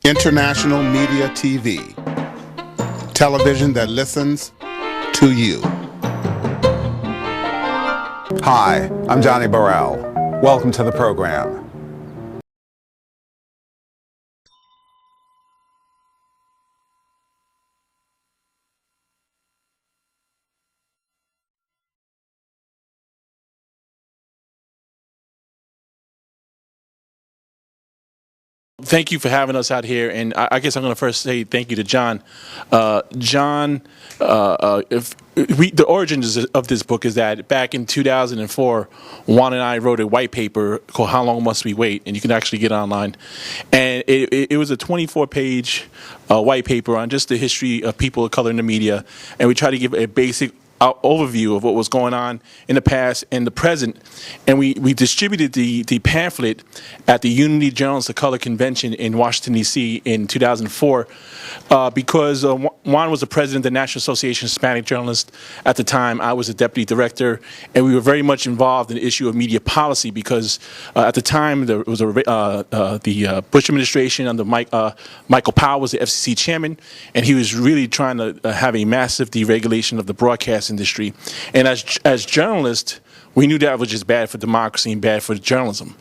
International Media TV. Television that listens to you. Hi, I'm Johnnie Burrell. Welcome to the program. Thank you for having us out here, and I guess I'm going to first say thank you to Jon. The origins of this book is that back in 2004, Juan and I wrote a white paper called "How Long Must We Wait," and you can actually get it online. And it was a 24-page white paper on just the history of people of color in the media, and we try to give a basic overview of what was going on in the past and the present, and we distributed the pamphlet at the Unity Journalists of Color Convention in Washington, D.C. in 2004 because Juan was the president of the National Association of Hispanic Journalists at the time. I was the deputy director, and we were very much involved in the issue of media policy because at the time there was the Bush administration under Michael Powell was the FCC chairman, and he was really trying to have a massive deregulation of the broadcast industry. And as journalists, we knew that was just bad for democracy and bad for journalism.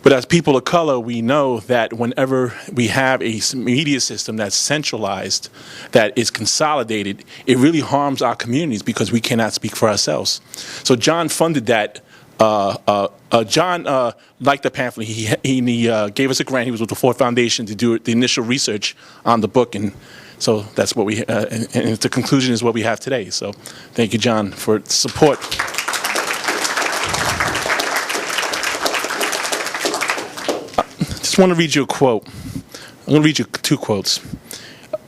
But as people of color, we know that whenever we have a media system that's centralized, that is consolidated, it really harms our communities because we cannot speak for ourselves. So Jon funded that. Jon liked the pamphlet. He gave us a grant. He was with the Ford Foundation to do the initial research on the book, and so that's what we, and the conclusion is what we have today. So thank you, Jon, for support. I just want to read you a quote. I'm going to read you two quotes.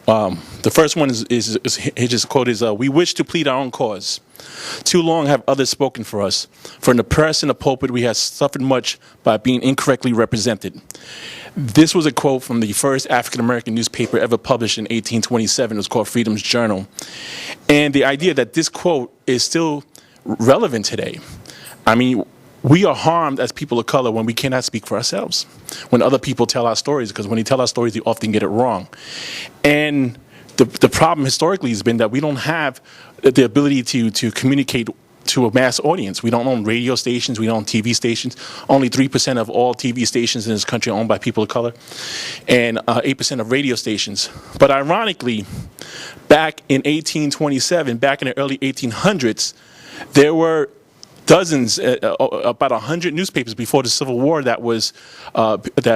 The first one his quote is, "We wish to plead our own cause. Too long have others spoken for us. For in the press and the pulpit we have suffered much by being incorrectly represented." This was a quote from the first African-American newspaper ever published in 1827. It was called Freedom's Journal. And the idea that this quote is still relevant today. I mean, we are harmed as people of color when we cannot speak for ourselves, when other people tell our stories, because when they tell our stories, they often get it wrong. And the problem historically has been that we don't have the ability to communicate to a mass audience. We don't own radio stations. We don't own TV stations. Only 3% of all TV stations in this country are owned by people of color, and 8% of radio stations. But ironically, back in 1827, back in the early 1800s, there were dozens, about 100 newspapers before the Civil War that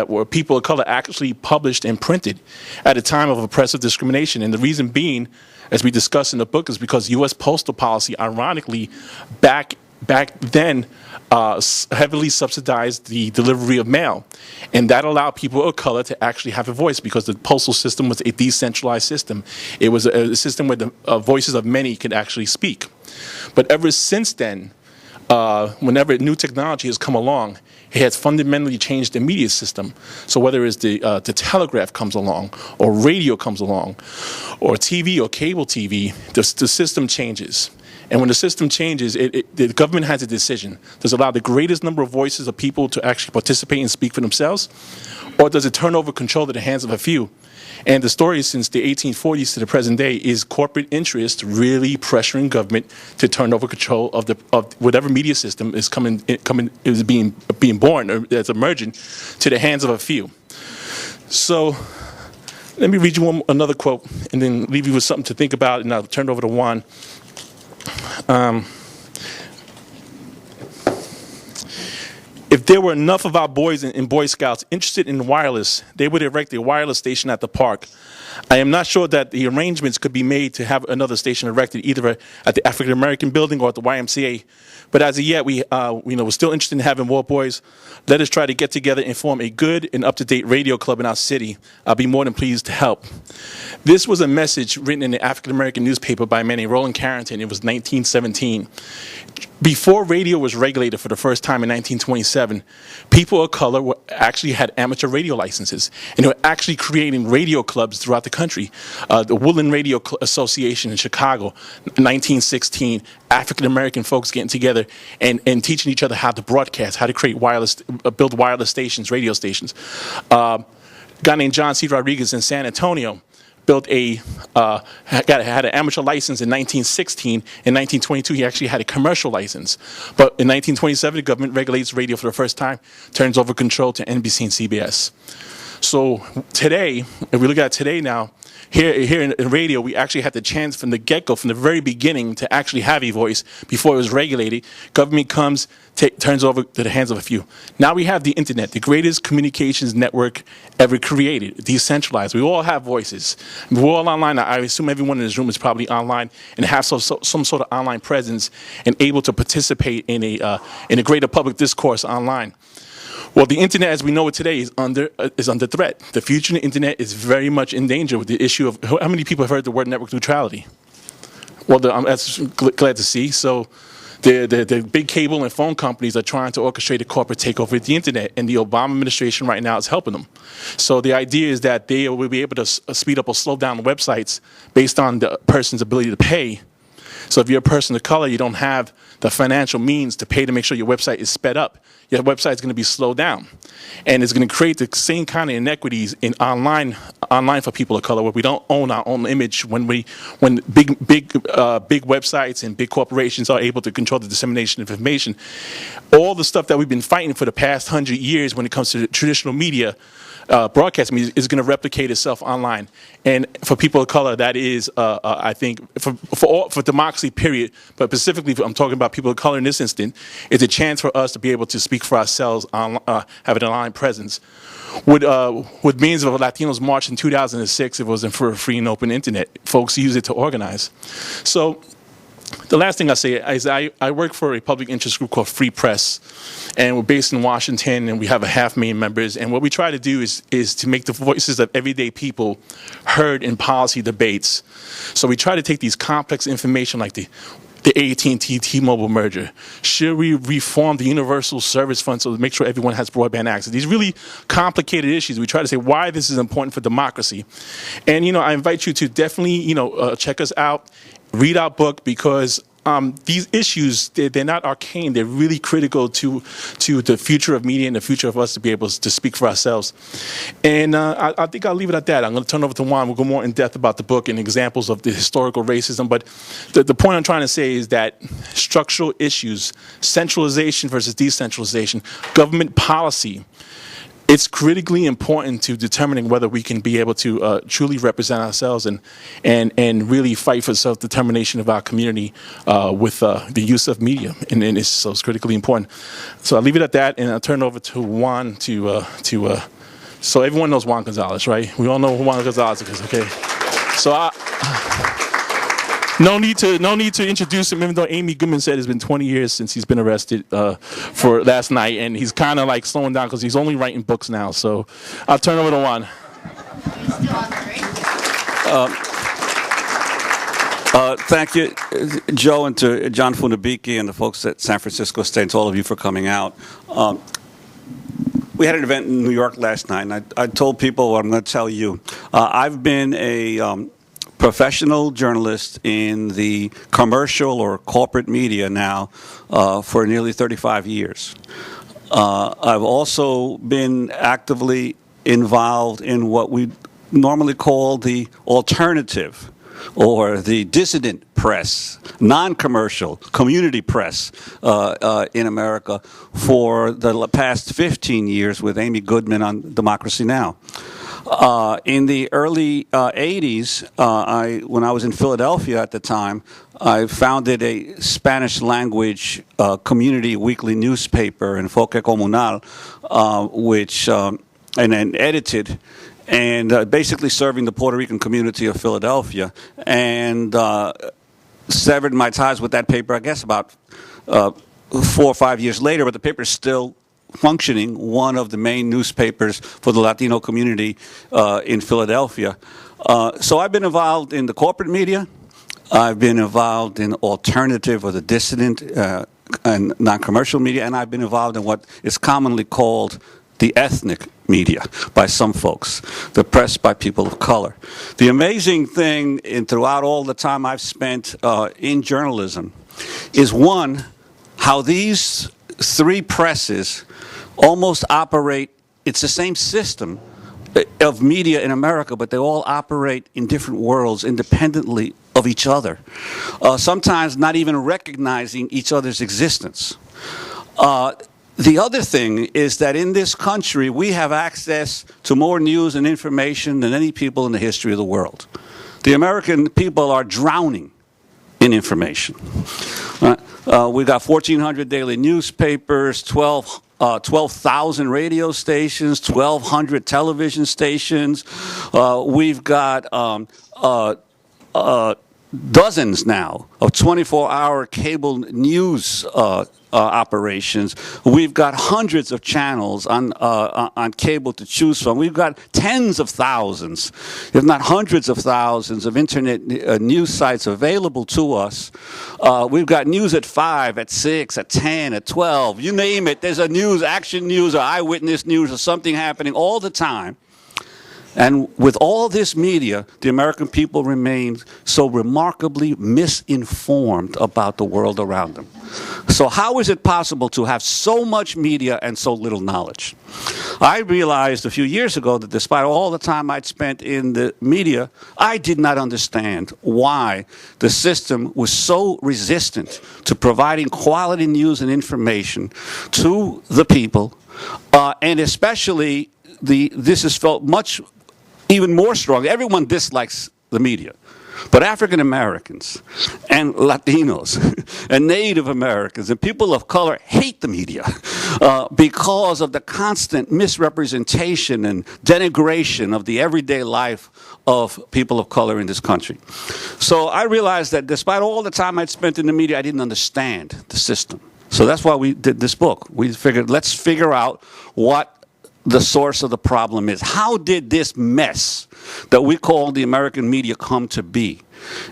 were people of color actually published and printed at a time of oppressive discrimination. And the reason being, as we discuss in the book, is because U.S. postal policy, ironically, back then heavily subsidized the delivery of mail. And that allowed people of color to actually have a voice because the postal system was a decentralized system. It was a system where the voices of many could actually speak. But ever since then, whenever new technology has come along, it has fundamentally changed the media system. So whether it's the telegraph comes along, or radio comes along, or TV or cable TV, the system changes. And when the system changes, the government has a decision. Does it allow the greatest number of voices of people to actually participate and speak for themselves? Or does it turn over control to the hands of a few? And the story since the 1840s to the present day is corporate interest really pressuring government to turn over control of whatever media system is being born or that's emerging to the hands of a few. So let me read you another quote and then leave you with something to think about, and I'll turn it over to Juan. If there were enough of our boys and Boy Scouts interested in wireless, they would erect a wireless station at the park. I am not sure that the arrangements could be made to have another station erected either at the African American building or at the YMCA. But as of yet, we're still interested in having more boys. Let us try to get together and form a good and up-to-date radio club in our city. I'll be more than pleased to help. This was a message written in the African American newspaper by a man named Roland Carrington. It was 1917. Before radio was regulated for the first time in 1927, people of color actually had amateur radio licenses, and they were actually creating radio clubs throughout the country. The Woodland Radio Association in Chicago, 1916, African American folks getting together and teaching each other how to broadcast, how to create build wireless stations, radio stations. guy named John C. Rodriguez in San Antonio built had an amateur license in 1916. In 1922, he actually had a commercial license. But in 1927, the government regulates radio for the first time, turns over control to NBC and CBS. So today, if we look at today now, here in radio, we actually had the chance from the get-go, from the very beginning, to actually have a voice before it was regulated. Government comes, turns over to the hands of a few. Now we have the internet, the greatest communications network ever created, decentralized. We all have voices. We're all online. I assume everyone in this room is probably online and have some sort of online presence and able to participate in a greater public discourse online. Well, the internet, as we know it today, is under threat. The future of the internet is very much in danger with the issue of how many people have heard the word network neutrality. Well, that's glad to see. So, the big cable and phone companies are trying to orchestrate a corporate takeover of the internet, and the Obama administration right now is helping them. So the idea is that they will be able to speed up or slow down websites based on the person's ability to pay. So if you're a person of color, you don't have the financial means to pay to make sure your website is sped up. Your website is going to be slowed down, and it's going to create the same kind of inequities in online for people of color, where we don't own our own image when big websites and big corporations are able to control the dissemination of information. All the stuff that we've been fighting for the past 100 years when it comes to the traditional media, broadcast media, is going to replicate itself online. And for people of color, that is, I think, for democracy, period, but specifically, I'm talking about people of color in this instant, it's a chance for us to be able to speak for ourselves, have an online presence. With means of Latinos March in 2006, it wasn't for a free and open internet. Folks use it to organize. So the last thing I say is I work for a public interest group called Free Press, and we're based in Washington, and we have 500,000 members. And what we try to do is to make the voices of everyday people heard in policy debates. So we try to take these complex information like the AT&T T-Mobile merger. Should we reform the Universal Service Fund so to make sure everyone has broadband access? These really complicated issues. We try to say why this is important for democracy. And, I invite you to definitely, check us out, read our book, because these issues, they're not arcane. They're really critical to the future of media and the future of us to be able to speak for ourselves. And I think I'll leave it at that. I'm going to turn over to Juan. We'll go more in depth about the book and examples of the historical racism. But the point I'm trying to say is that structural issues, centralization versus decentralization, government policy, it's critically important to determining whether we can be able to truly represent ourselves and really fight for self-determination of our community with the use of media. And it's critically important. So I'll leave it at that, and I'll turn it over to Juan so everyone knows Juan Gonzalez, right? We all know who Juan Gonzalez is, okay? So no need to introduce him, even though Amy Goodman said it's been 20 years since he's been arrested for last night, and he's kind of like slowing down because he's only writing books now. So I'll turn over to Juan. Thank you, Joe, and to Jon Funabiki and the folks at San Francisco State, and to all of you for coming out. We had an event in New York last night, and I told people what I'm going to tell you. I've been a professional journalist in the commercial or corporate media now for nearly 35 years. I've also been actively involved in what we normally call the alternative or the dissident press, non-commercial, community press in America for the past 15 years with Amy Goodman on Democracy Now! In the early 80s, when I was in Philadelphia at the time, I founded a Spanish-language community weekly newspaper, Enfoque Comunal, and then edited, and basically serving the Puerto Rican community of Philadelphia, and severed my ties with that paper, I guess, about 4 or 5 years later, but the paper is still functioning, one of the main newspapers for the Latino community in Philadelphia. So I've been involved in the corporate media. I've been involved in alternative or the dissident and non-commercial media, and I've been involved in what is commonly called the ethnic media by some folks, the press by people of color. The amazing thing throughout all the time I've spent in journalism is, one, how these three presses almost operate, it's the same system, of media in America, but they all operate in different worlds independently of each other, sometimes not even recognizing each other's existence. The other thing is that in this country, we have access to more news and information than any people in the history of the world. The American people are drowning in information. We've got 1,400 daily newspapers, 12,000 radio stations, 1,200 television stations. We've got dozens now of 24-hour cable news operations. We've got hundreds of channels on cable to choose from. We've got tens of thousands, if not hundreds of thousands, of internet news sites available to us. We've got news at 5, at 6, at 10, at 12. You name it. There's a news, action news, or eyewitness news, or something happening all the time. And with all this media, the American people remain so remarkably misinformed about the world around them. So how is it possible to have so much media and so little knowledge? I realized a few years ago that despite all the time I'd spent in the media, I did not understand why the system was so resistant to providing quality news and information to the people, and especially this is felt even more strongly. Everyone dislikes the media, but African Americans and Latinos and Native Americans and people of color hate the media because of the constant misrepresentation and denigration of the everyday life of people of color in this country. So I realized that despite all the time I'd spent in the media, I didn't understand the system. So that's why we did this book. We figured, let's figure out what the source of the problem is. How did this mess that we call the American media come to be?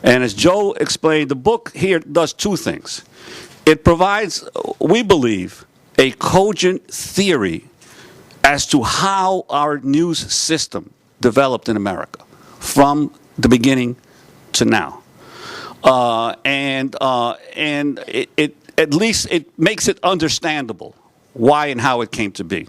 And as Joe explained, the book here does two things. It provides, we believe, a cogent theory as to how our news system developed in America from the beginning to now. And at least it makes it understandable why and how it came to be.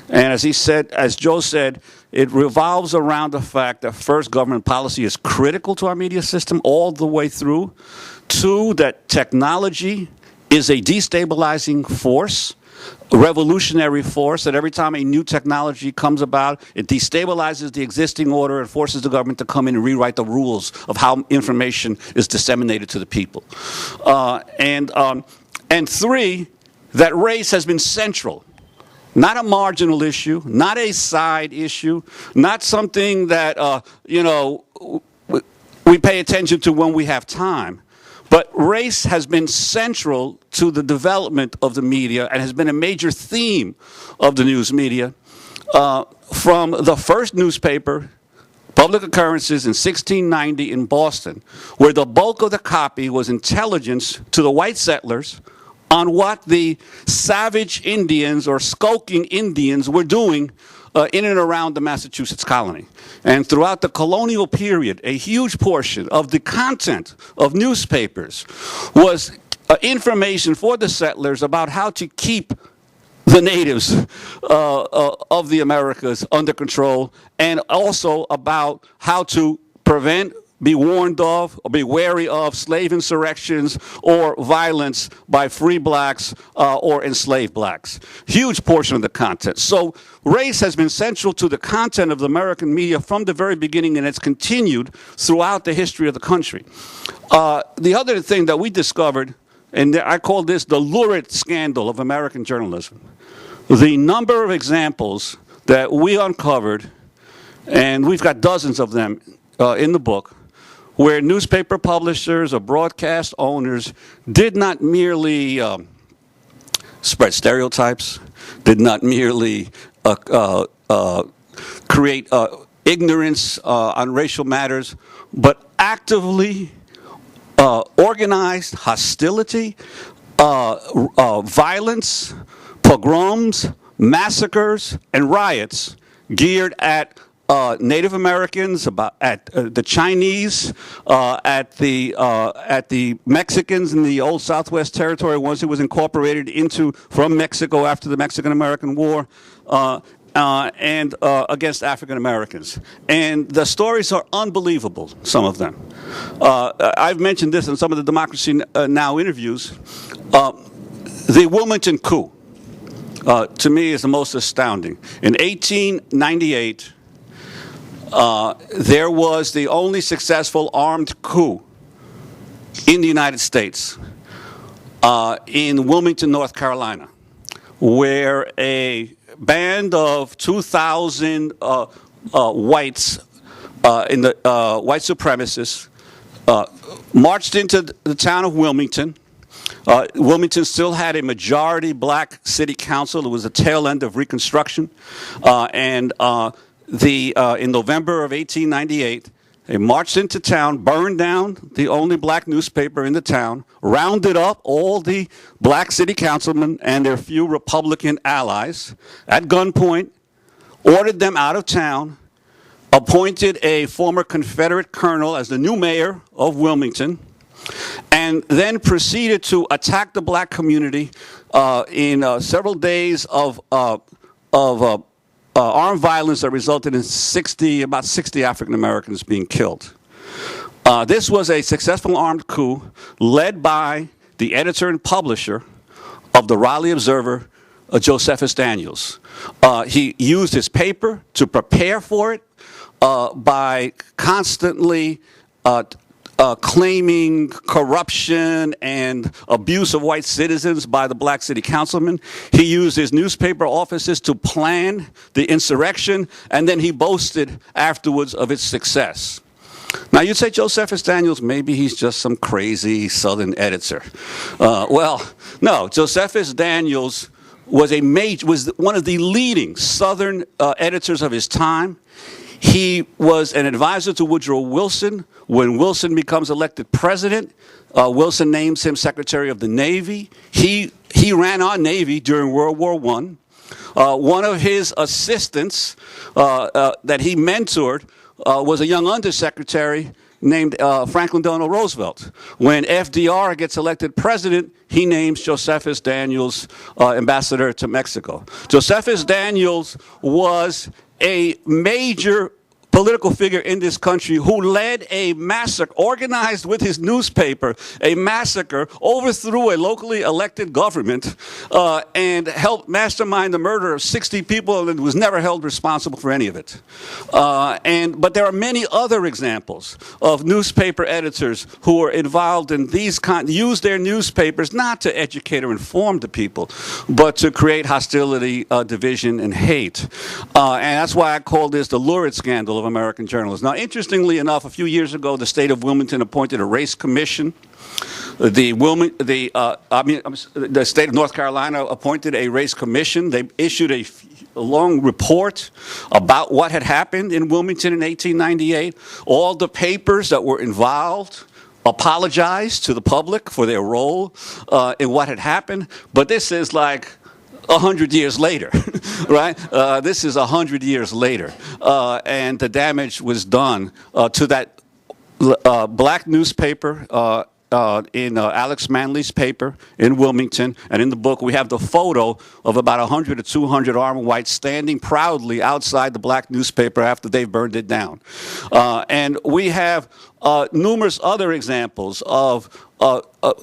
And as Joe said, it revolves around the fact that first, government policy is critical to our media system all the way through. Two, that technology is a destabilizing force, a revolutionary force, that every time a new technology comes about, it destabilizes the existing order and forces the government to come in and rewrite the rules of how information is disseminated to the people. And three, that race has been central. Not a marginal issue, not a side issue, not something that, we pay attention to when we have time. But race has been central to the development of the media and has been a major theme of the news media from the first newspaper, Public Occurrences, in 1690 in Boston, where the bulk of the copy was intelligence to the white settlers on what the savage Indians or skulking Indians were doing in and around the Massachusetts colony. And throughout the colonial period, a huge portion of the content of newspapers was information for the settlers about how to keep the natives of the Americas under control, and also about how to prevent, be warned of, or be wary of slave insurrections or violence by free blacks or enslaved blacks. Huge portion of the content. So race has been central to the content of the American media from the very beginning, and it's continued throughout the history of the country. The other thing that we discovered, and I call this the lurid scandal of American journalism, the number of examples that we uncovered, and we've got dozens of them in the book, where newspaper publishers or broadcast owners did not merely spread stereotypes, did not merely create ignorance on racial matters, but actively organized hostility, violence, pogroms, massacres, and riots geared at Native Americans, at the Chinese, at the Mexicans in the old Southwest Territory once it was incorporated from Mexico after the Mexican-American War, against African Americans. And the stories are unbelievable, some of them. I've mentioned this in some of the Democracy Now! Interviews. The Wilmington coup, to me, is the most astounding. In 1898, there was the only successful armed coup in the United States in Wilmington, North Carolina, where a band of 2,000 whites, white supremacists, marched into the town of Wilmington. Wilmington still had a majority black city council. It was the tail end of Reconstruction. In November of 1898, they marched into town, burned down the only black newspaper in the town, rounded up all the black city councilmen and their few Republican allies at gunpoint, ordered them out of town, appointed a former Confederate colonel as the new mayor of Wilmington, and then proceeded to attack the black community in several days of armed violence that resulted in about 60 African Americans being killed. This was a successful armed coup led by the editor and publisher of the Raleigh Observer, Josephus Daniels. He used his paper to prepare for it by constantly claiming corruption and abuse of white citizens by the black city councilmen. He used his newspaper offices to plan the insurrection, and then he boasted afterwards of its success. Now, you'd say Josephus Daniels, maybe he's just some crazy Southern editor. Well, no, Josephus Daniels was one of the leading Southern editors of his time. He was an advisor to Woodrow Wilson. When Wilson becomes elected president, Wilson names him Secretary of the Navy. He ran our Navy during World War I. One of his assistants that he mentored was a young undersecretary named Franklin Delano Roosevelt. When FDR gets elected president, he names Josephus Daniels ambassador to Mexico. Josephus Daniels was a major political figure in this country who led a massacre, organized with his newspaper, a massacre, overthrew a locally elected government, and helped mastermind the murder of 60 people and was never held responsible for any of it. But there are many other examples of newspaper editors who are involved in use their newspapers not to educate or inform the people, but to create hostility, division, and hate. And that's why I call this the lurid scandal of American journalists. Now, interestingly enough, a few years ago, the state of Wilmington appointed a race commission. The state of North Carolina appointed a race commission. They issued a long report about what had happened in Wilmington in 1898. All the papers that were involved apologized to the public for their role in what had happened. But this is like 100 years later, right? This is 100 years later. And the damage was done to that black newspaper in Alex Manly's paper in Wilmington. And in the book, we have the photo of about 100 or 200 armed whites standing proudly outside the black newspaper after they've burned it down. And we have numerous other examples of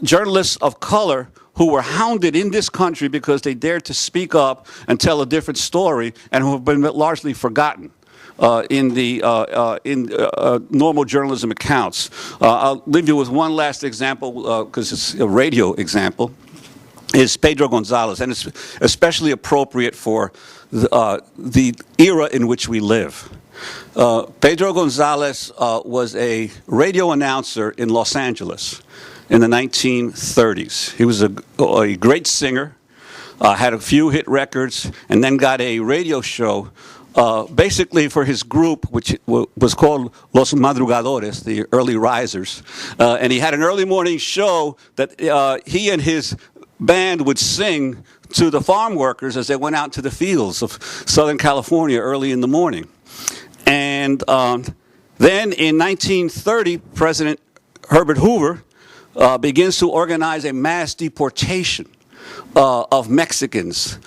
journalists of color who were hounded in this country because they dared to speak up and tell a different story, and who have been largely forgotten in normal journalism accounts. I'll leave you with one last example, because it's a radio example, is Pedro Gonzalez, and it's especially appropriate for the era in which we live. Pedro Gonzalez was a radio announcer in Los Angeles in the 1930s. He was a great singer, had a few hit records, and then got a radio show basically for his group, which was called Los Madrugadores, the early risers. And he had an early morning show that he and his band would sing to the farm workers as they went out to the fields of Southern California early in the morning. And then in 1930, President Herbert Hoover begins to organize a mass deportation of Mexicans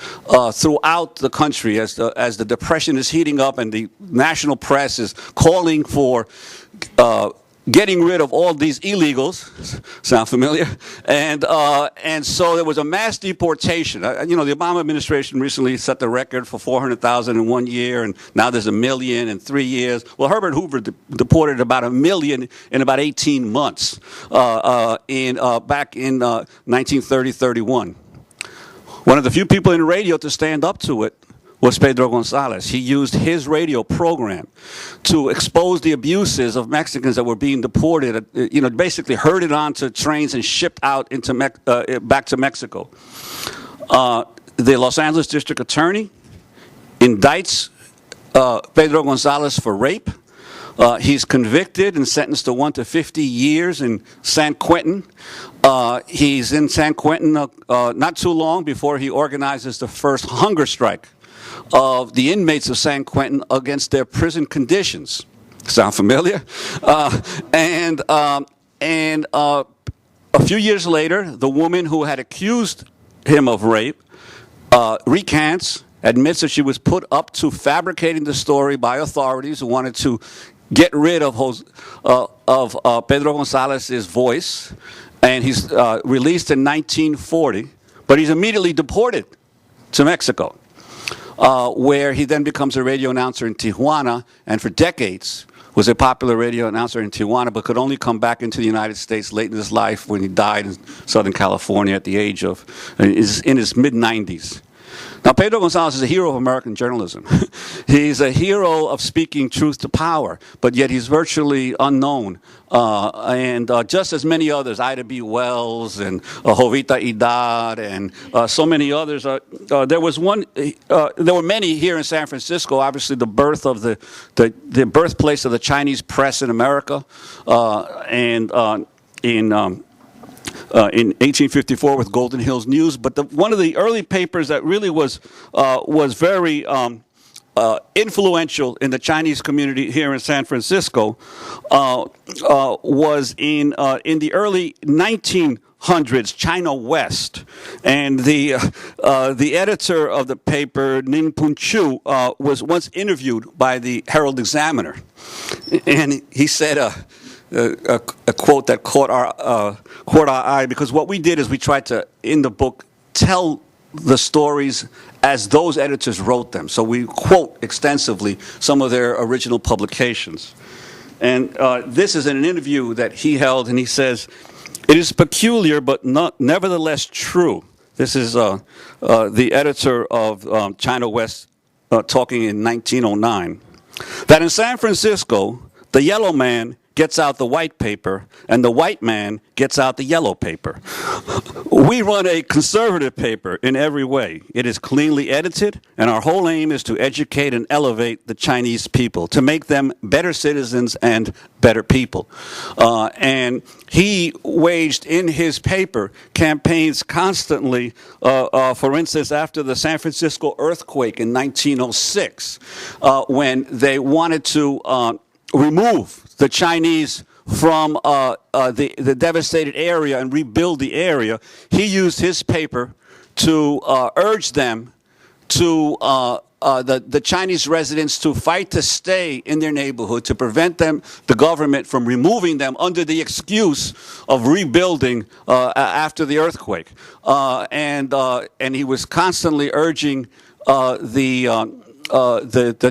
throughout the country as the Depression is heating up and the national press is calling for getting rid of all these illegals. Sound familiar? And so there was a mass deportation. You know, the Obama administration recently set the record for 400,000 in 1 year, and now there's 1 million in 3 years. Well, Herbert Hoover deported about 1 million in about 18 months back in 1930-31. One of the few people in radio to stand up to it was Pedro Gonzalez. He used his radio program to expose the abuses of Mexicans that were being deported, basically herded onto trains and shipped out into back to Mexico. The Los Angeles District Attorney indicts Pedro Gonzalez for rape. He's convicted and sentenced to 1 to 50 years in San Quentin. He's in San Quentin not too long before he organizes the first hunger strike of the inmates of San Quentin against their prison conditions. Sound familiar? And a few years later, the woman who had accused him of rape recants, admits that she was put up to fabricating the story by authorities who wanted to get rid of Pedro Gonzalez's voice, and he's released in 1940, but he's immediately deported to Mexico, where he then becomes a radio announcer in Tijuana, and for decades was a popular radio announcer in Tijuana, but could only come back into the United States late in his life when he died in Southern California at the age of, in his mid-90s. Now, Pedro Gonzalez is a hero of American journalism. He's a hero of speaking truth to power, but yet he's virtually unknown. And just as many others, Ida B. Wells and Jovita Idar and so many others, there were many here in San Francisco. Obviously, the birth of the birthplace of the Chinese press in America, in 1854 with Golden Hills News, but one of the early papers that really was very influential in the Chinese community here in San Francisco was in the early 1900s, China West, and the editor of the paper, Ning Pun Chu, was once interviewed by the Herald Examiner, and he said a quote that caught our eye, because what we did is we tried to, in the book, tell the stories as those editors wrote them. So we quote extensively some of their original publications. And this is in an interview that he held, and he says, "It is peculiar, but nevertheless true." This is the editor of China West talking in 1909. "That in San Francisco, the yellow man gets out the white paper, and the white man gets out the yellow paper. We run a conservative paper in every way. It is cleanly edited, and our whole aim is to educate and elevate the Chinese people, to make them better citizens and better people." And he waged in his paper campaigns constantly, for instance, after the San Francisco earthquake in 1906, when they wanted to remove the Chinese from the devastated area and rebuild the area. He used his paper to urge them to the Chinese residents to fight to stay in their neighborhood, to prevent the government from removing them under the excuse of rebuilding after the earthquake. And he was constantly urging the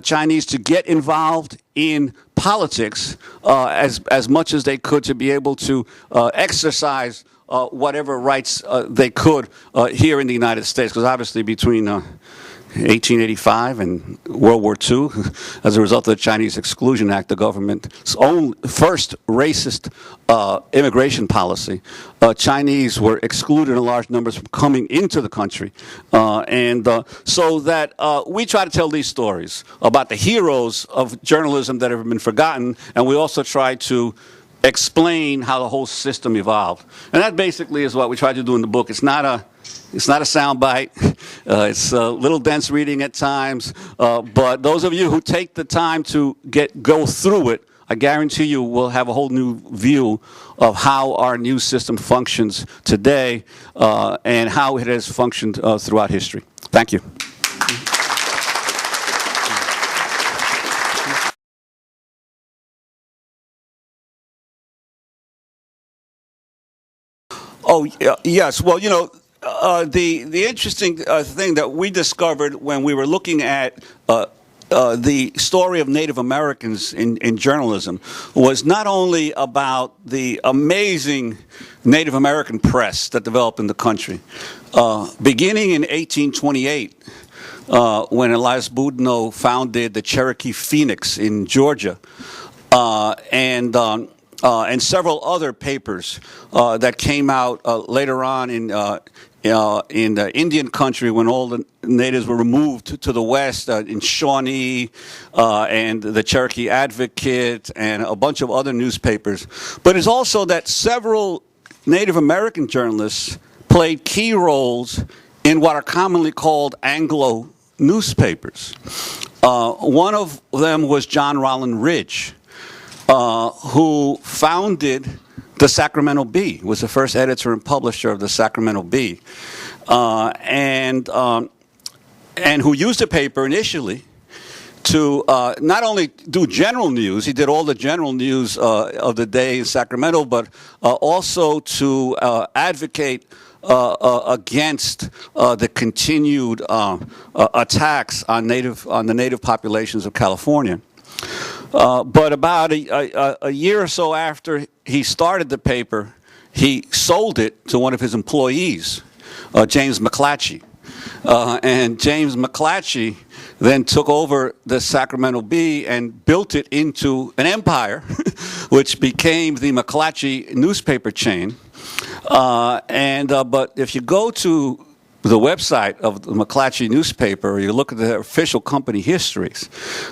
Chinese to get involved in politics as much as they could, to be able to exercise whatever rights they could here in the United States. Because obviously between 1885 and World War II, as a result of the Chinese Exclusion Act, the government's own first racist immigration policy, Chinese were excluded in large numbers from coming into the country. So that we try to tell these stories about the heroes of journalism that have been forgotten, and we also try to explain how the whole system evolved. And that basically is what we try to do in the book. It's not a soundbite. It's a little dense reading at times. But those of you who take the time to go through it, I guarantee you we'll have a whole new view of how our news system functions today and how it has functioned throughout history. Thank you. Oh, yes. Well, you know, the interesting thing that we discovered when we were looking at the story of Native Americans in journalism was not only about the amazing Native American press that developed in the country. Beginning in 1828, when Elias Boudinot founded the Cherokee Phoenix in Georgia, and several other papers that came out later on in the Indian country when all the natives were removed to the west, in Shawnee and the Cherokee Advocate and a bunch of other newspapers. But it's also that several Native American journalists played key roles in what are commonly called Anglo newspapers. One of them was John Rollin Ridge, who founded the Sacramento Bee, was the first editor and publisher of the Sacramento Bee, and who used the paper initially to not only do general news, he did all the general news of the day in Sacramento, but also to advocate against the continued attacks on the native populations of California. But about a year or so after he started the paper, he sold it to one of his employees, James McClatchy. And James McClatchy then took over the Sacramento Bee and built it into an empire, which became the McClatchy newspaper chain. But if you go to the website of the McClatchy newspaper, or you look at the official company histories,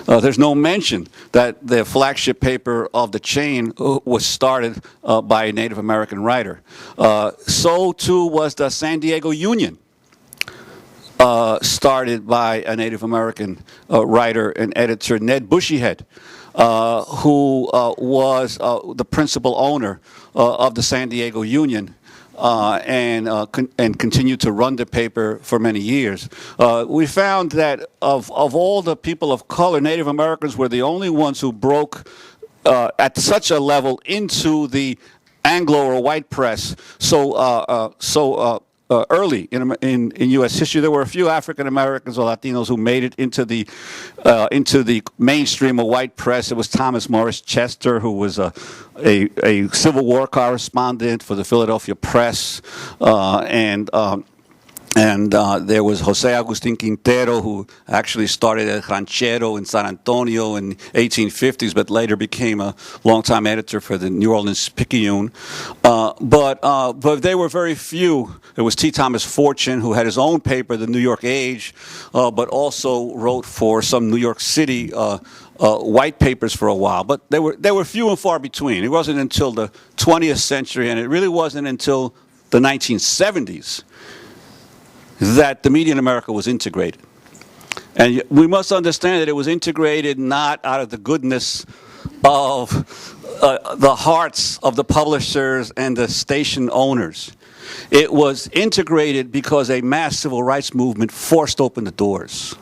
there's no mention that the flagship paper of the chain was started by a Native American writer. So too was the San Diego Union, started by a Native American writer and editor, Ned Bushyhead, who was the principal owner of the San Diego Union. And continued to run the paper for many years. We found that of all the people of color, Native Americans were the only ones who broke at such a level into the Anglo or white press early in U.S. history. There were a few African Americans or Latinos who made it into the mainstream of white press. It was Thomas Morris Chester, who was a Civil War correspondent for the Philadelphia Press, and there was Jose Agustin Quintero, who actually started at Ranchero in San Antonio in 1850s, but later became a longtime editor for the New Orleans Picayune. But they were very few. There was T. Thomas Fortune, who had his own paper, the New York Age, but also wrote for some New York City white papers for a while. But they were few and far between. It wasn't until the 20th century, and it really wasn't until the 1970s that the media in America was integrated. And we must understand that it was integrated not out of the goodness of the hearts of the publishers and the station owners. It was integrated because a mass civil rights movement forced open the doors.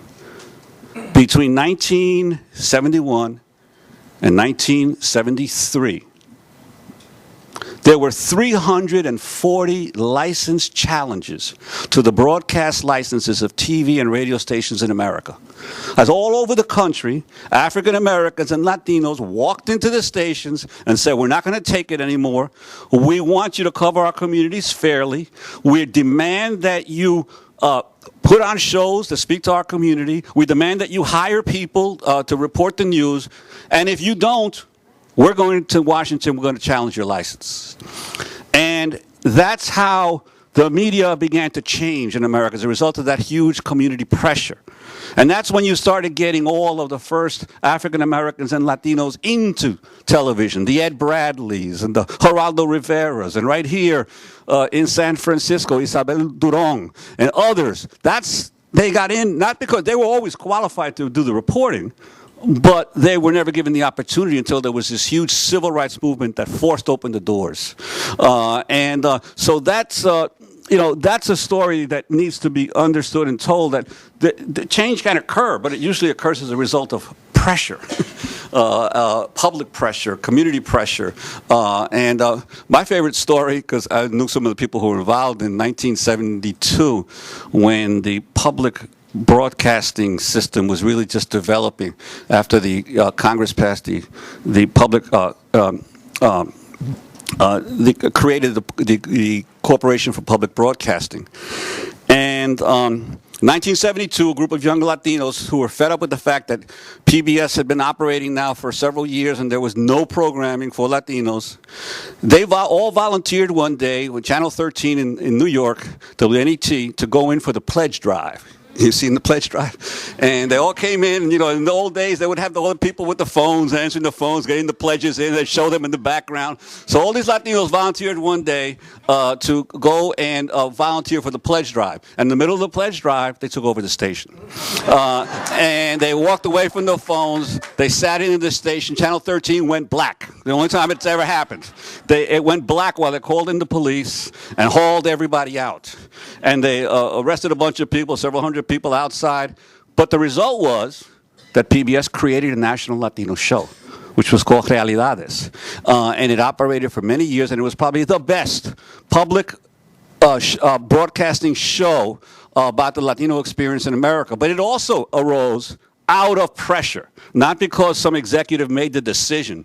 Between 1971 and 1973, there were 340 license challenges to the broadcast licenses of TV and radio stations in America. As all over the country, African Americans and Latinos walked into the stations and said, we're not going to take it anymore. We want you to cover our communities fairly. We demand that you put on shows to speak to our community. We demand that you hire people to report the news. And if you don't, we're going to Washington, we're going to challenge your license. And that's how the media began to change in America as a result of that huge community pressure. And that's when you started getting all of the first African Americans and Latinos into television, the Ed Bradleys and the Geraldo Riveras, and right here in San Francisco, Isabel Durón and others. They got in not because they were always qualified to do the reporting, but they were never given the opportunity until there was this huge civil rights movement that forced open the doors. So that's that's a story that needs to be understood and told, that the change can occur, but it usually occurs as a result of pressure. Public pressure, community pressure. My favorite story, because I knew some of the people who were involved in 1972, when the public broadcasting system was really just developing after the Congress passed the public created the Corporation for Public Broadcasting. And 1972, a group of young Latinos who were fed up with the fact that PBS had been operating now for several years and there was no programming for Latinos, they all volunteered one day with Channel 13 in New York, WNET, to go in for the pledge drive. You've seen the pledge drive? And they all came in, and, in the old days, they would have all the people with the phones, answering the phones, getting the pledges in, they'd show them in the background. So all these Latinos volunteered one day to go and volunteer for the pledge drive. And in the middle of the pledge drive, they took over the station. And they walked away from the phones. They sat in the station. Channel 13 went black. The only time it's ever happened. It went black while they called in the police and hauled everybody out. And they arrested a bunch of people, several hundred people outside. But the result was that PBS created a national Latino show, which was called Realidades. And it operated for many years, and it was probably the best public broadcasting show about the Latino experience in America. But it also arose out of pressure, not because some executive made the decision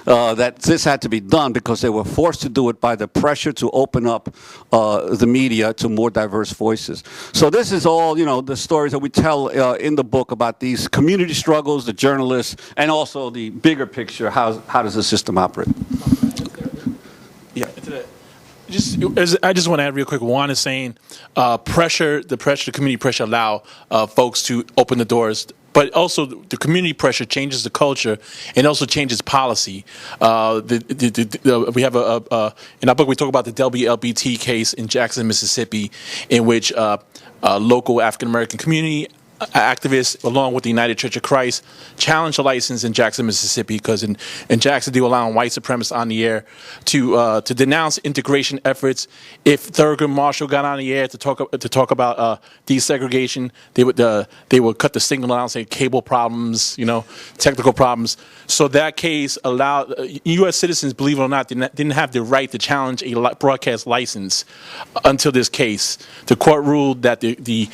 that this had to be done, because they were forced to do it by the pressure to open up the media to more diverse voices. So this is all, the stories that we tell in the book about these community struggles, the journalists, and also the bigger picture, how does the system operate? Yeah. I just want to add real quick. Juan is saying the community pressure allow folks to open the doors. But also, the community pressure changes the culture and also changes policy. We have in our book we talk about the WLBT case in Jackson, Mississippi, in which local African American community activists, along with the United Church of Christ, challenged a license in Jackson, Mississippi, because in Jackson they were allowing white supremacists on the air to denounce integration efforts. If Thurgood Marshall got on the air to talk about desegregation, they would cut the signal down, say cable problems, technical problems. So that case allowed U.S. citizens, believe it or not, didn't have the right to challenge a broadcast license until this case. The court ruled that the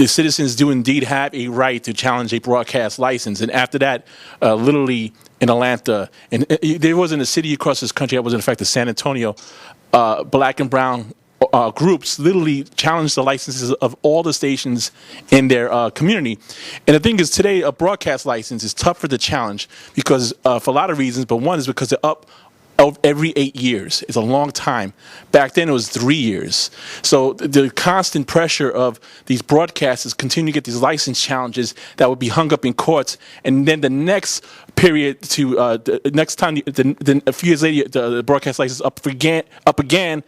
citizens do indeed have a right to challenge a broadcast license. And after that, literally in Atlanta, and there wasn't a city across this country that was in fact San Antonio, black and brown groups literally challenged the licenses of all the stations in their community. And the thing is, today a broadcast license is tougher to challenge because for a lot of reasons, but one is because they're up every 8 years. It's a long time. Back then it was 3 years. So the constant pressure of these broadcasters continue to get these license challenges that would be hung up in courts, and then the next period to the next time, a few years later, the broadcast license up again.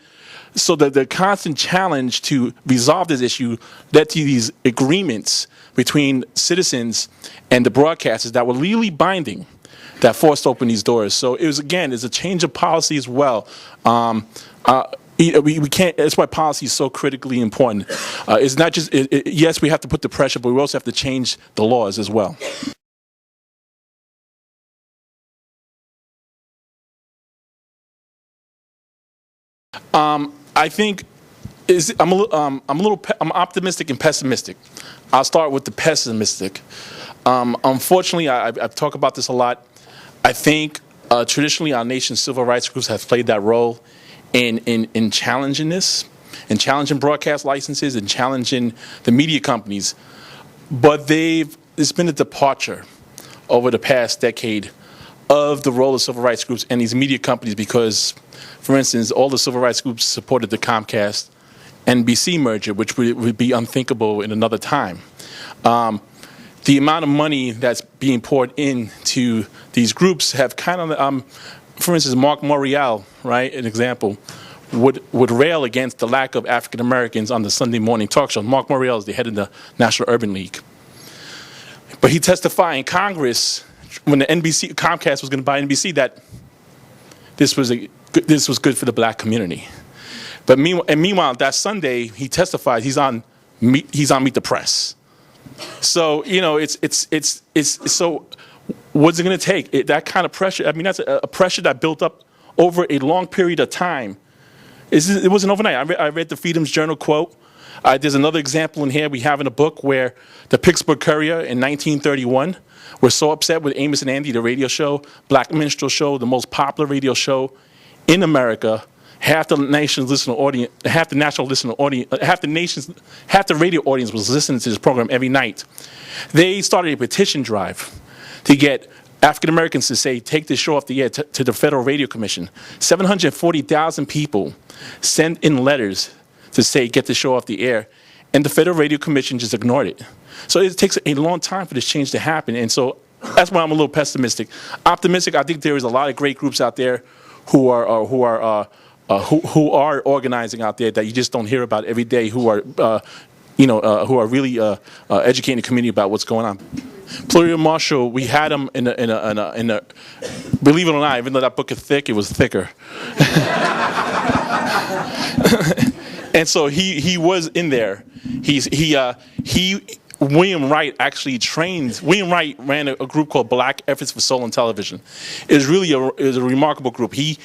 So the constant challenge to resolve this issue led to these agreements between citizens and the broadcasters that were legally binding, that forced open these doors. So it was, again, it's a change of policy as well. We can't. That's why policy is so critically important. It's not just yes, we have to put the pressure, but we also have to change the laws as well. I think I'm optimistic and pessimistic. I'll start with the pessimistic. Unfortunately, I've talked about this a lot. I think traditionally our nation's civil rights groups have played that role in challenging this, in challenging broadcast licenses, and challenging the media companies. But there's been a departure over the past decade of the role of civil rights groups and these media companies because, for instance, all the civil rights groups supported the Comcast NBC merger, which would be unthinkable in another time. The amount of money that's being poured into these groups have kind of, for instance, Mark Morial, right, an example, would rail against the lack of African Americans on the Sunday morning talk show. Mark Morial is the head of the National Urban League. But he testified in Congress when the Comcast was going to buy NBC that this was good for the black community. But meanwhile, that Sunday he testified he's on Meet the Press. So it's so what's it going to take? That kind of pressure. I mean, that's a pressure that built up over a long period of time. It wasn't overnight. I read the Freedom's Journal quote. There's another example in here we have in a book where the Pittsburgh Courier in 1931 were so upset with Amos and Andy, the radio show, black minstrel show, the most popular radio show in America. Half the national listener audience, half the radio audience was listening to this program every night. They started a petition drive to get African Americans to say, take this show off the air to the Federal Radio Commission. 740,000 people sent in letters to say, get the show off the air. And the Federal Radio Commission just ignored it. So it takes a long time for this change to happen. And so that's why I'm a little pessimistic. Optimistic, I think there is a lot of great groups out there who are organizing out there that you just don't hear about every day, who are really educating the community about what's going on. Pluriel Marshall, we had him in a believe it or not, even though that book is thick, it was thicker. And so he was in there. William Wright actually trained. William Wright ran a group called Black Efforts for Soul and Television. It was a remarkable group. He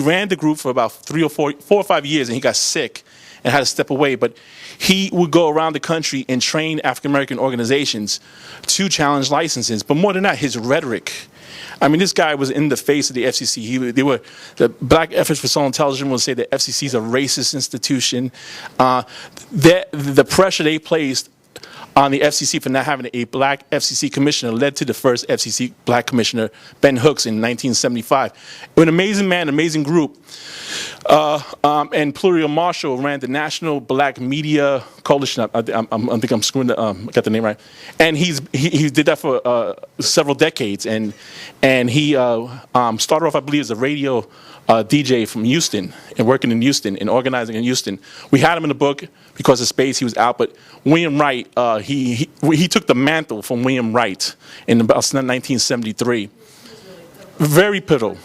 ran the group for about 4 or 5 years, and he got sick and had to step away. But he would go around the country and train African American organizations to challenge licenses. But more than that, his rhetoric. I mean, this guy was in the face of the FCC. The Black Efforts for Soul and Television will say the FCC is a racist institution. The pressure they placed on the FCC for not having a black FCC commissioner led to the first FCC black commissioner, Ben Hooks, in 1975. An amazing man, amazing group. And Pluriel Marshall ran the National Black Media Coalition. I think I'm screwing got the name right. And he did that for several decades. And he started off, I believe, as a radio DJ from Houston and working in Houston and organizing in Houston. We had him in the book because of space. He was out, but William Wright, he took the mantle from William Wright in about 1973. Very pivotal.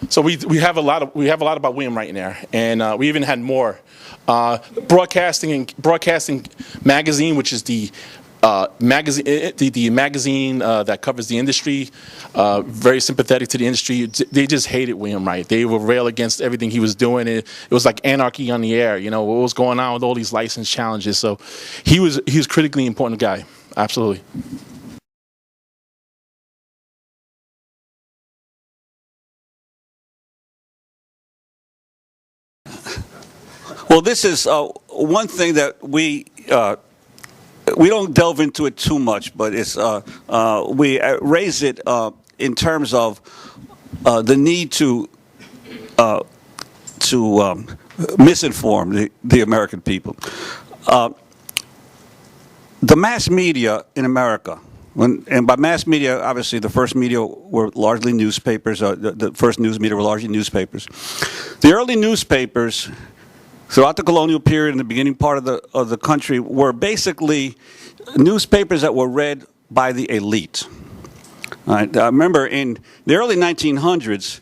So we have a lot about William Wright in there, and we even had more. Broadcasting Magazine, which is the magazine that covers the industry, very sympathetic to the industry. They just hated William Wright. They would rail against everything he was doing. It was like anarchy on the air. What was going on with all these license challenges. So he was a critically important guy. Absolutely. Well, this is one thing that we don't delve into it too much, but it's we raise it in terms of the need to misinform the American people. The mass media in America, and by mass media, obviously the first media were largely newspapers. The first news media were largely newspapers. The early newspapers, throughout the colonial period and the beginning part of the country, were basically newspapers that were read by the elite. All right. I remember in the early 1900s,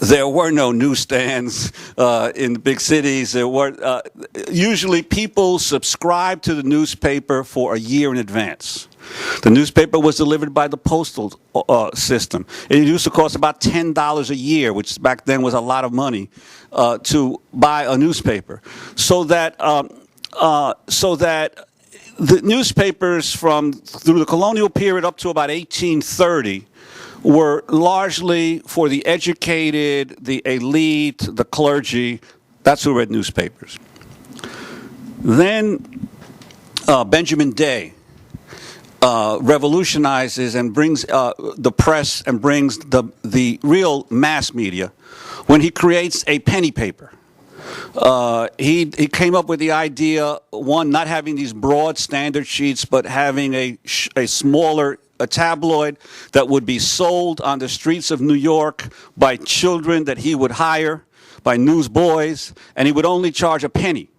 there were no newsstands in the big cities. There were usually people subscribed to the newspaper for a year in advance. The newspaper was delivered by the postal system. It used to cost about $10 a year, which back then was a lot of money, to buy a newspaper. So that the newspapers through the colonial period up to about 1830 were largely for the educated, the elite, the clergy. That's who read newspapers. Then Benjamin Day revolutionizes and brings the press and brings the real mass media when he creates a penny paper. He came up with the idea, one, not having these broad standard sheets, but having a smaller tabloid that would be sold on the streets of New York by children that he would hire, by newsboys, and he would only charge a penny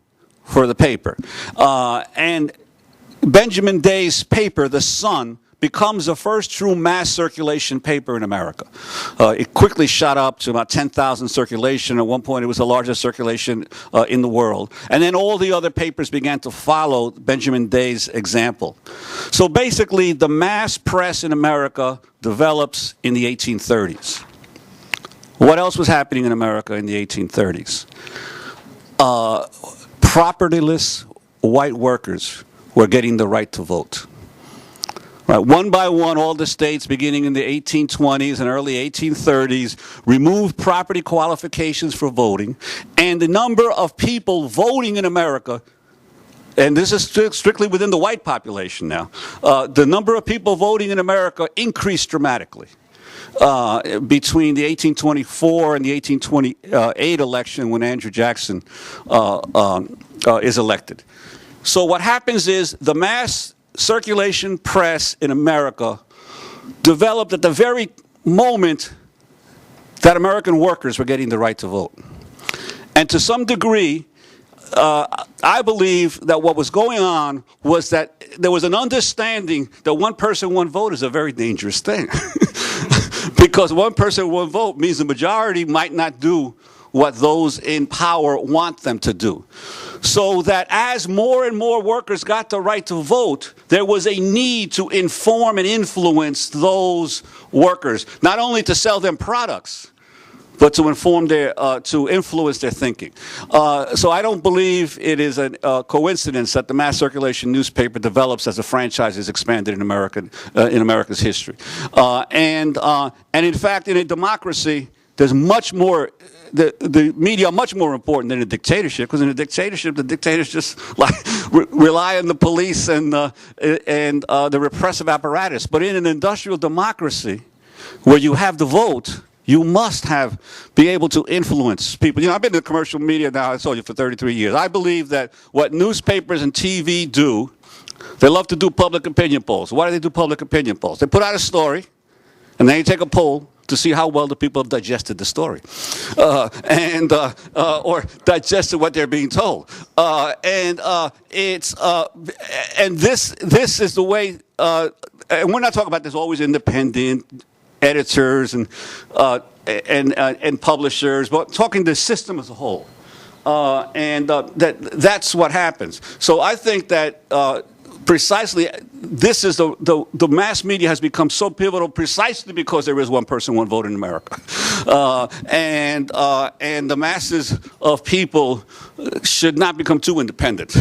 for the paper. And Benjamin Day's paper, The Sun, becomes the first true mass circulation paper in America. It quickly shot up to about 10,000 circulation. At one point, it was the largest circulation in the world. And then all the other papers began to follow Benjamin Day's example. So basically, the mass press in America develops in the 1830s. What else was happening in America in the 1830s? Propertyless white workers were getting the right to vote. Right. One by one, all the states, beginning in the 1820s and early 1830s, removed property qualifications for voting, and the number of people voting in America, and this is strictly within the white population now, the number of people voting in America increased dramatically. Between the 1824 and the 1828 election, when Andrew Jackson is elected. So what happens is the mass circulation press in America developed at the very moment that American workers were getting the right to vote. And to some degree, I believe that what was going on was that there was an understanding that one person, one vote is a very dangerous thing. Because one person, one vote means the majority might not do what those in power want them to do. So that as more and more workers got the right to vote, there was a need to inform and influence those workers, not only to sell them products, but to inform to influence their thinking. So I don't believe it is a coincidence that the mass circulation newspaper develops as the franchise is expanded in America's history. And in fact, in a democracy, there's much more. The media are much more important than a dictatorship, because in a dictatorship, the dictators just rely on the police and the repressive apparatus. But in an industrial democracy, where you have the vote, you must be able to influence people. You know, I've been in the commercial media now, I told you, for 33 years. I believe that what newspapers and TV do, they love to do public opinion polls. Why do they do public opinion polls? They put out a story, and then you take a poll to see how well the people have digested the story, or digested what they're being told. And this is the way. And we're not talking about this always independent editors and publishers, but talking the system as a whole. That's what happens. So I think that precisely this is the mass media has become so pivotal precisely because there is one person, one vote in America. And the masses of people should not become too independent.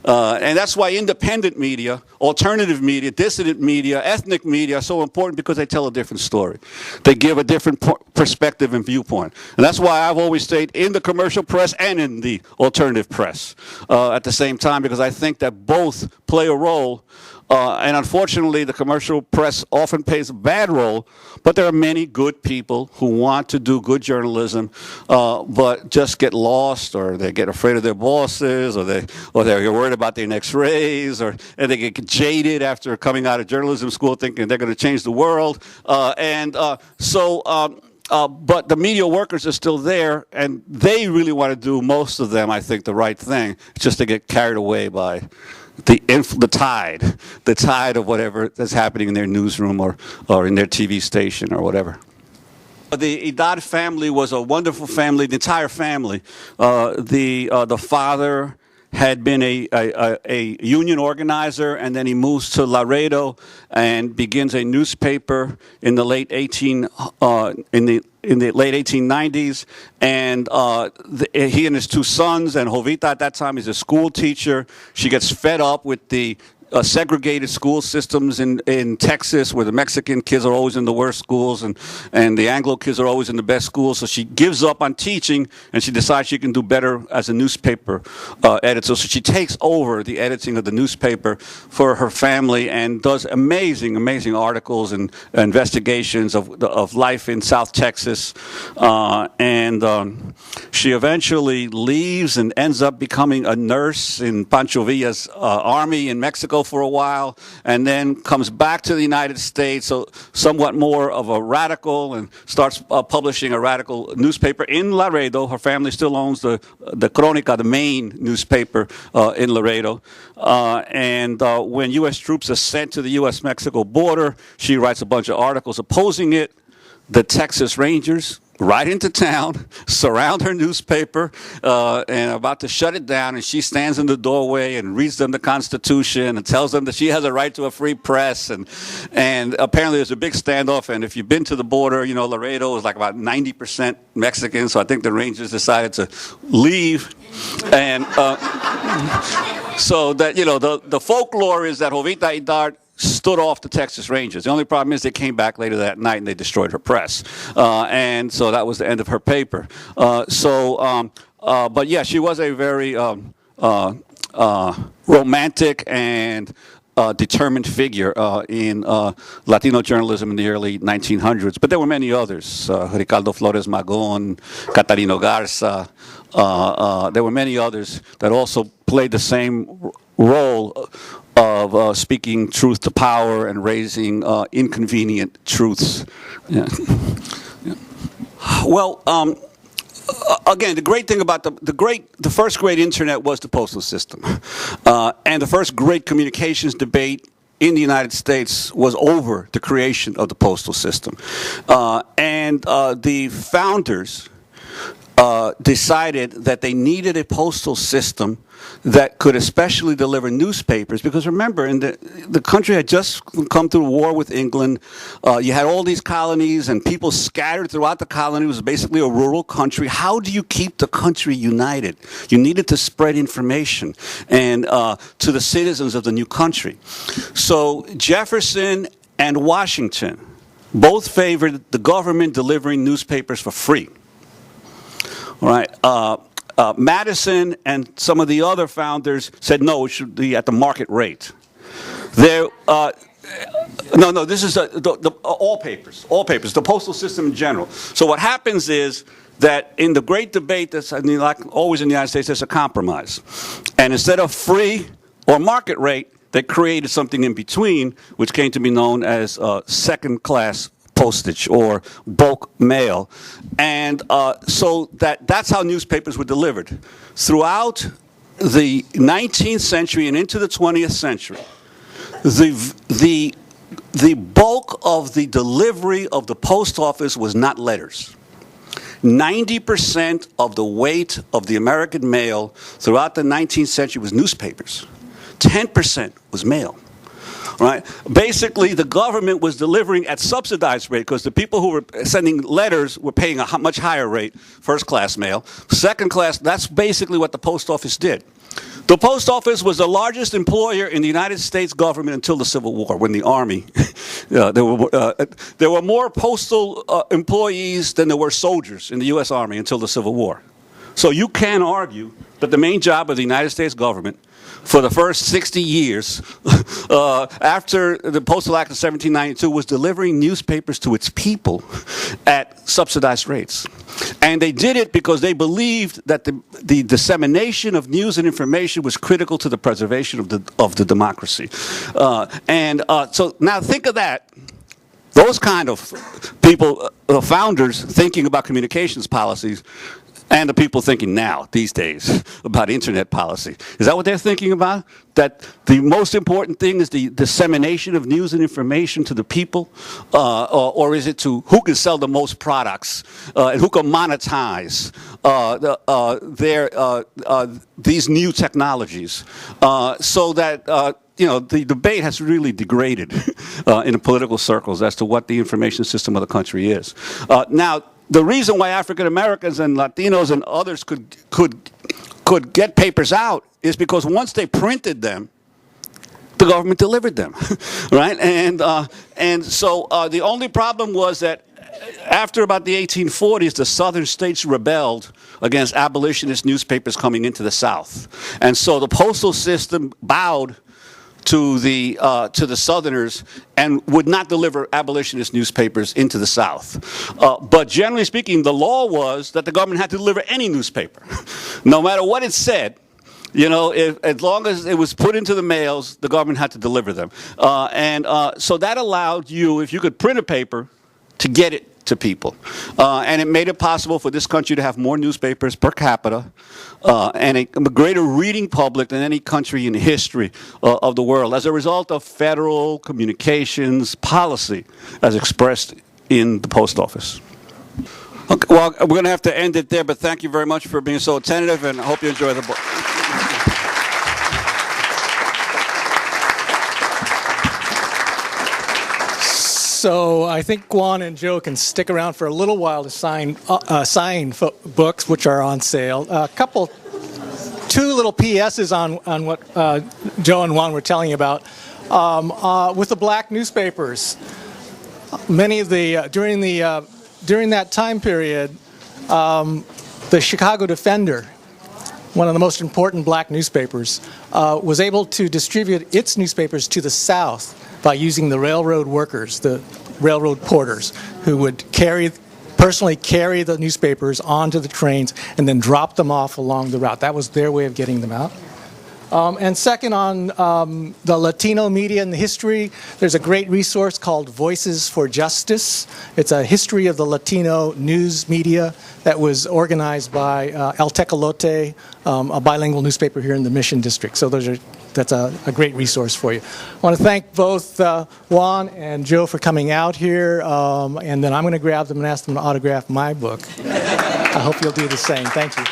And that's why independent media, alternative media, dissident media, ethnic media are so important, because they tell a different story. They give a different perspective and viewpoint. And that's why I've always stayed in the commercial press and in the alternative press at the same time, because I think that both play a role. And unfortunately, the commercial press often plays a bad role, but there are many good people who want to do good journalism, but just get lost, or they get afraid of their bosses, or they're worried about their next raise, and they get jaded after coming out of journalism school thinking they're going to change the world. But the media workers are still there, and they really want to do, most of them, I think, the right thing. It's just they get carried away by the tide of whatever that's happening in their newsroom or in their TV station or whatever. The Idad family was a wonderful family, the entire family. The father had been a union organizer, and then he moves to Laredo and begins a newspaper in the late 1890s, and he and his two sons, and Jovita at that time is a school teacher. She gets fed up with the segregated school systems in Texas, where the Mexican kids are always in the worst schools and the Anglo kids are always in the best schools. So she gives up on teaching, and she decides she can do better as a newspaper editor. So she takes over the editing of the newspaper for her family and does amazing articles and investigations of life in South Texas. She eventually leaves and ends up becoming a nurse in Pancho Villa's army in Mexico. Laredo for a while, and then comes back to the United States, so somewhat more of a radical, and starts publishing a radical newspaper in Laredo. Her family still owns the Crónica, the main newspaper in Laredo. And when U.S. troops are sent to the U.S.-Mexico border, she writes a bunch of articles opposing it. The Texas Rangers ride into town, surround her newspaper, and are about to shut it down, and she stands in the doorway and reads them the Constitution and tells them that she has a right to a free press, and apparently there's a big standoff, and if you've been to the border, you know, Laredo is like about 90% Mexican, so I think the Rangers decided to leave, and so that, you know, the folklore is that Jovita Hidart stood off the Texas Rangers. The only problem is they came back later that night and they destroyed her press. And so that was the end of her paper. But yeah, she was a very romantic and determined figure in Latino journalism in the early 1900s. But there were many others. Ricardo Flores Magón, Catalino Garza. There were many others that also played the same role of speaking truth to power and raising inconvenient truths. Yeah. Yeah. Well, again, the great thing about the first great internet was the postal system, and the first great communications debate in the United States was over the creation of the postal system, and the founders decided that they needed a postal system that could especially deliver newspapers, because remember, the country had just come through a war with England. You had all these colonies and people scattered throughout the colony. It was basically a rural country. How do you keep the country united? You needed to spread information and to the citizens of the new country. So Jefferson and Washington both favored the government delivering newspapers for free. All right. Madison and some of the other founders said no, it should be at the market rate. This is all papers, the postal system in general. So what happens is that in the great debate that's like always in the United States, there's a compromise. And instead of free or market rate, they created something in between, which came to be known as second-class postage or bulk mail, and so that's how newspapers were delivered throughout the 19th century and into the 20th century. The bulk of the delivery of the post office was not letters. 90% of the weight of the American mail throughout the 19th century was newspapers. 10% was mail. Right? Basically, the government was delivering at subsidized rate because the people who were sending letters were paying a much higher rate, first-class mail. Second-class, that's basically what the post office did. The post office was the largest employer in the United States government until the Civil War, when the Army, there were more postal employees than there were soldiers in the U.S. Army until the Civil War. So you can argue that the main job of the United States government for the first 60 years after the Postal Act of 1792 was delivering newspapers to its people at subsidized rates. And they did it because they believed that the dissemination of news and information was critical to the preservation of the democracy. So now think of that. Those kind of people, the founders, thinking about communications policies, and the people thinking now, these days, about internet policy. Is that what they're thinking about? That the most important thing is the dissemination of news and information to the people? Or is it to who can sell the most products and who can monetize these new technologies? So that the debate has really degraded in the political circles as to what the information system of the country is. Now, the reason why African Americans and Latinos and others could get papers out is because once they printed them, the government delivered them, right? And so the only problem was that after about the 1840s, the southern states rebelled against abolitionist newspapers coming into the South, and so the postal system bowed to the Southerners and would not deliver abolitionist newspapers into the South. But generally speaking, the law was that the government had to deliver any newspaper, no matter what it said, As long as it was put into the mails, the government had to deliver them. So that allowed you, if you could print a paper, to get it to people. And it made it possible for this country to have more newspapers per capita and a greater reading public than any country in the history of the world as a result of federal communications policy as expressed in the post office. Okay, well, we're going to have to end it there, but thank you very much for being so attentive, and I hope you enjoy the book. So I think Juan and Joe can stick around for a little while to sign books, which are on sale. Two little PSs on what Joe and Juan were telling you about. With the black newspapers, many of the during that time period, the Chicago Defender, one of the most important black newspapers, was able to distribute its newspapers to the South by using the railroad workers, the railroad porters, who would personally carry the newspapers onto the trains and then drop them off along the route. That was their way of getting them out. And second, on the Latino media and the history, there's a great resource called Voices for Justice. It's a history of the Latino news media that was organized by El Tecolote, a bilingual newspaper here in the Mission District. So that's a great resource for you. I want to thank both Juan and Joe for coming out here, and then I'm going to grab them and ask them to autograph my book. I hope you'll do the same. Thank you.